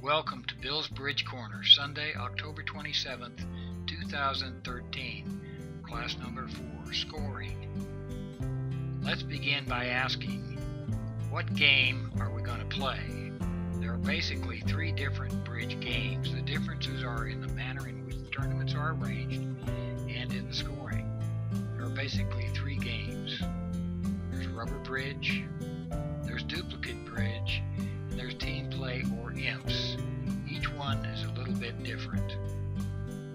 welcome to Bill's Bridge Corner, Sunday, October 27th, 2013, class number 4, scoring. Let's begin by asking, what game are we going to play? There are basically 3 different bridge games. The differences are in the manner in which the tournaments are arranged and in the scoring. There are basically 3 games. There's rubber bridge, there's duplicate bridge, and there's team play or imps. Each one is a little bit different.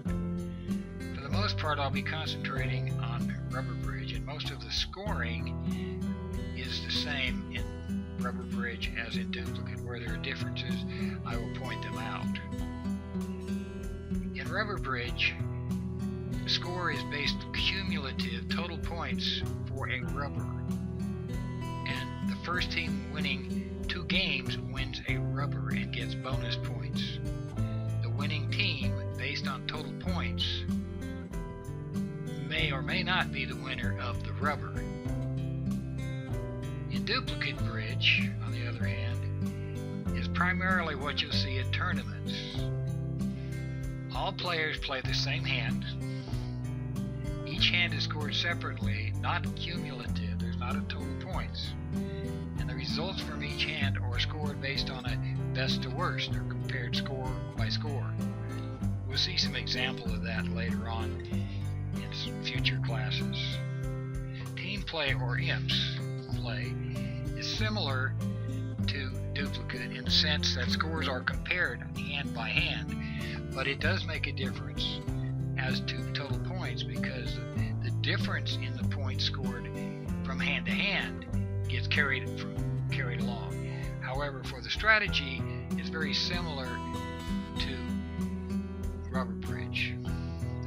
For the most part, I'll be concentrating on rubber bridge, and most of the scoring is the same in rubber bridge as in duplicate. Where there are differences, I will point them out. In rubber bridge, the score is based cumulative total points for a rubber, and the first team winning 2 games wins a rubber and gets bonus points. The winning team, based on total points, may or may not be the winner of the rubber. In duplicate bridge, on the other hand, is primarily what you'll see at tournaments. All players play the same hand. Each hand is scored separately, not cumulative. There's not a total points. And the results from each hand are scored based on a best to worst, or compared score by score. We'll see some example of that later on in some future classes. Team play or imps play is similar to duplicate in the sense that scores are compared hand by hand, but it does make a difference as to total points, because the difference in the points scored from hand to hand gets carried along. However, for the strategy, it's very similar to rubber bridge.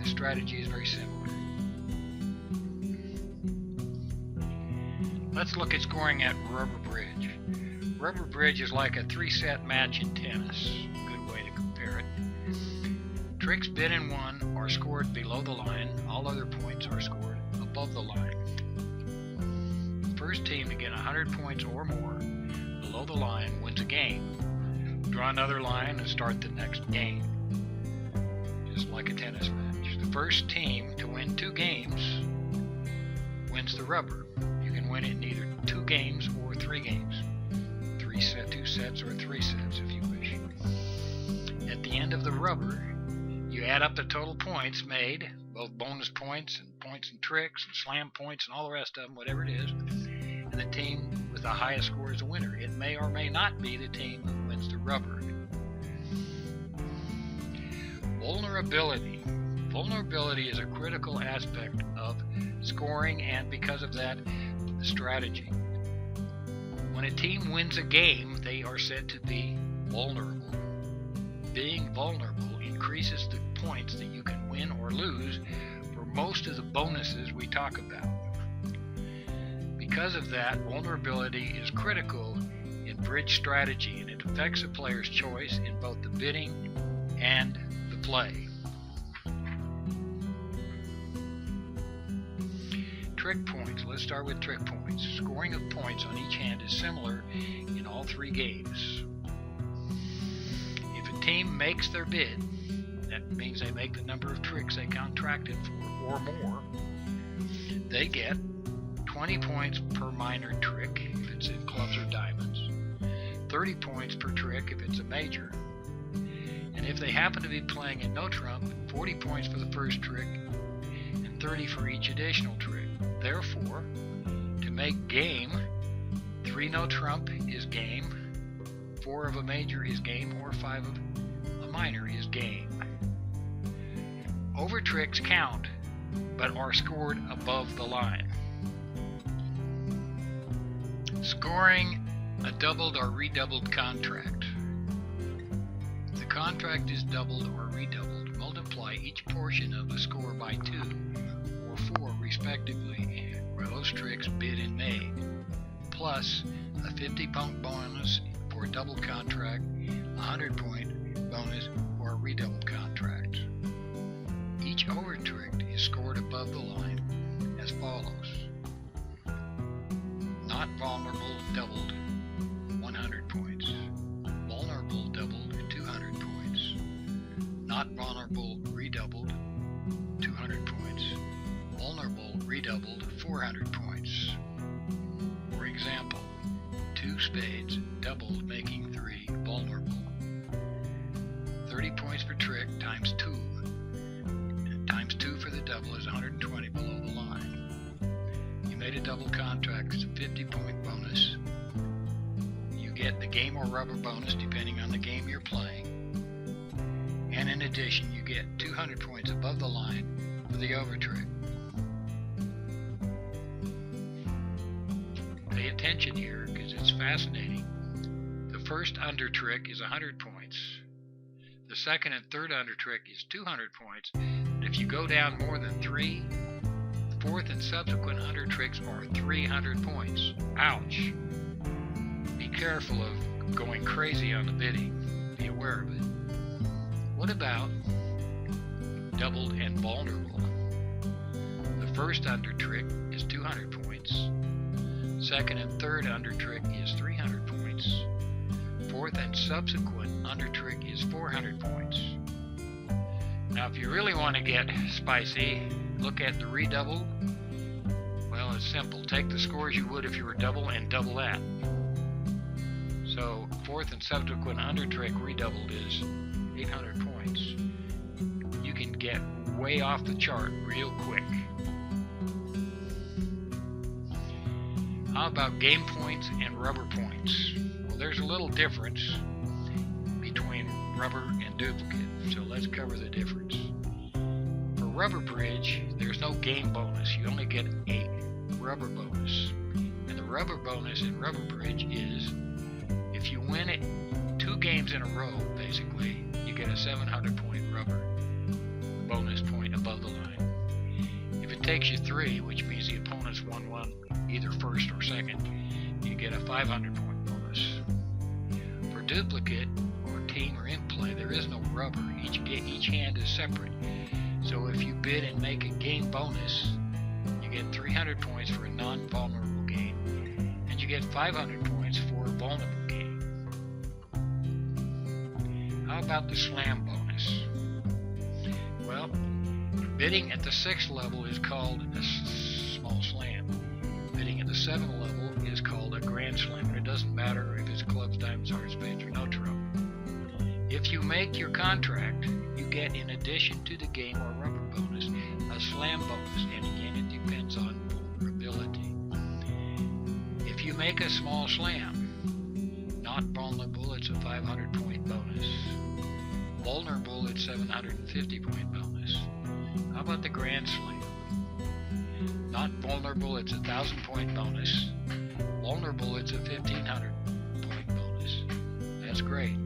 The strategy is very similar. Let's look at scoring at rubber bridge. Rubber bridge is like a 3-set match in tennis. Good way to compare it. Tricks bid and won are scored below the line. All other points are scored above the line. The first team to get 100 points or more below the line wins a game. Draw another line and start the next game. Just like a tennis match. The first team to win 2 games wins the rubber. You can win it in either 2 games or 3 games. 2 sets or 3 sets if you wish. At the end of the rubber, you add up the total points made, both bonus points and tricks and slam points and all the rest of them, whatever it is, and the team with the highest score is the winner. It may or may not be the team who wins the rubber. Vulnerability. Vulnerability is a critical aspect of scoring, and because of that, the strategy. When a team wins a game, they are said to be vulnerable. Being vulnerable increases the points that you can win or lose for most of the bonuses we talk about. Because of that, vulnerability is critical in bridge strategy, and it affects a player's choice in both the bidding and the play. Trick points. Let's start with trick points. Scoring of points on each hand is similar in all 3 games. If a team makes their bid, that means they make the number of tricks they contracted for or more, they get 20 points per minor trick if it's in clubs or diamonds, 30 points per trick if it's a major, and if they happen to be playing in no trump, 40 points for the first trick and 30 for each additional trick. Therefore, to make game, 3 no trump is game, 4 of a major is game, or 5 of a minor is game. Over tricks count, but are scored above the line. Scoring a doubled or redoubled contract. If the contract is doubled or redoubled, multiply each portion of the score by 2 or 4 respectively for those tricks bid and made, plus a 50-point bonus for a double contract, a 100-point bonus for a redoubled contract. Each over trick is scored above the line as follows. Not vulnerable doubled 100 points. Vulnerable doubled 200 Not vulnerable redoubled, 200 points. Vulnerable redoubled, 400 points. For example, 2 spades doubled, making 3 vulnerable. 30 points per trick times 2. Times 2 for the double is 120 below the line. You made a double contract, it's a 50-point bonus. You get the game or rubber bonus depending on the game you're playing. And in addition, you get 200 points above the line for the over trick. Pay attention here because it's fascinating. The first under trick is 100 points. The second and third under trick is 200 points. And if you go down more than 3, fourth and subsequent under tricks are 300 points. Ouch! Be careful of going crazy on the bidding. Be aware of it. What about doubled and vulnerable? The first under trick is 200 points. Second and third under trick is 300 points. Fourth and subsequent under trick is 400 points. Now if you really want to get spicy, look at the redoubled. Well, it's simple. Take the scores you would if you were double and double that. So fourth and subsequent under trick redoubled is 800 points. You can get way off the chart real quick. How about game points and rubber points? Well, there's a little difference between rubber and duplicate, so let's cover the difference. For rubber bridge, there's no game bonus. You only get a rubber bonus. And the rubber bonus in rubber bridge is if you win it 2 games in a row, basically, you get a 700-point rubber bonus point above the line. If it takes you 3, which means the opponent's won one either first or second, you get a 500-point bonus. For duplicate or team or imp play, there is no rubber. Each hand is separate. So if you bid and make a game bonus, you get 300 points for a non-vulnerable game, and you get 500 points for a vulnerable game. How about the slam bonus? Well, bidding at the 6th level is called a small slam. Bidding at the 7th level is called a grand slam, and it doesn't matter if it's clubs, diamonds, hearts, spades, or no trouble. If you make your contract, you get, in addition to the game or rubber bonus, a slam bonus, and again it depends on vulnerability. If you make a small slam, not vulnerable, it's a 500-point bonus. Vulnerable, it's 750-point bonus. How about the grand slam? Not vulnerable, it's a 1,000-point bonus. Vulnerable, it's a 1,500-point bonus. That's great.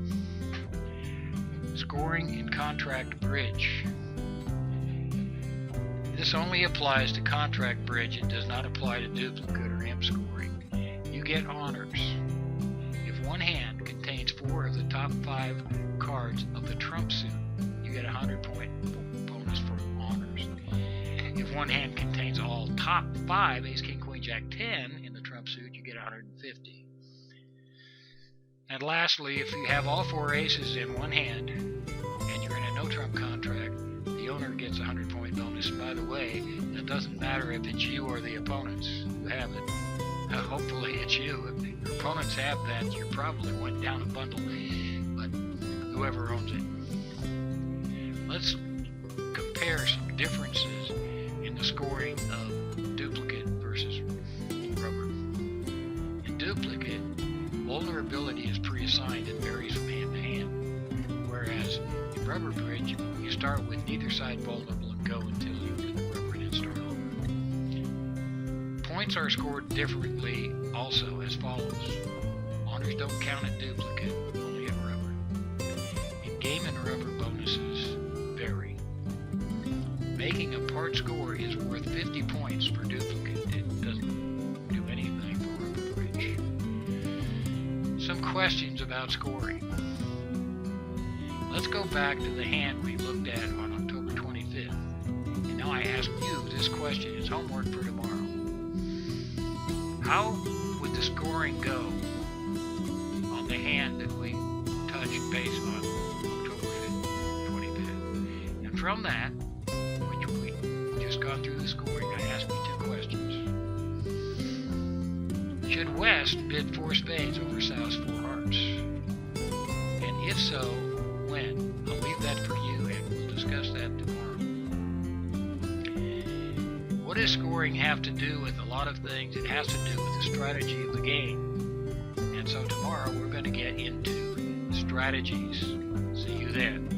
Scoring in contract bridge. This only applies to contract bridge. It does not apply to duplicate or imp scoring. You get honors. If one hand contains 4 of the top 5 cards of the trump suit, you get a 100-point bonus for honors. If one hand contains all top 5, ace, king, queen, jack, 10 in the trump suit, you get 150. And lastly, if you have all 4 aces in one hand and you're in a no trump contract, the owner gets a 100-point bonus. By the way, it doesn't matter if it's you or the opponents who have it. Hopefully it's you. If your opponents have that, you probably went down a bundle, but whoever owns it. Let's compare some differences in the scoring of duplicate versus rubber. In duplicate, vulnerability is pre-assigned and varies from hand to hand, whereas in rubber bridge, you start with neither side vulnerable and go until you win the rubber and then start over. Points are scored differently also as follows. Honors don't count at duplicate, only at rubber. In game and rubber, bonuses vary. Making a part score is worth 50 points for duplicate. It doesn't do anything for rubber bridge. Some questions about scoring. Let's go back to the hand we looked at on October 25th. And now I ask you this question. It's homework for tomorrow. How would the scoring go on the hand that we touched base on October 25th? from that, which we just gone through the scoring, I asked you 2 questions. Should West bid 4 spades over South's 4 hearts? And if so, when? I'll leave that for you, and we'll discuss that tomorrow. What does scoring have to do with a lot of things? It has to do with the strategy of the game. And so tomorrow we're going to get into strategies. See you then.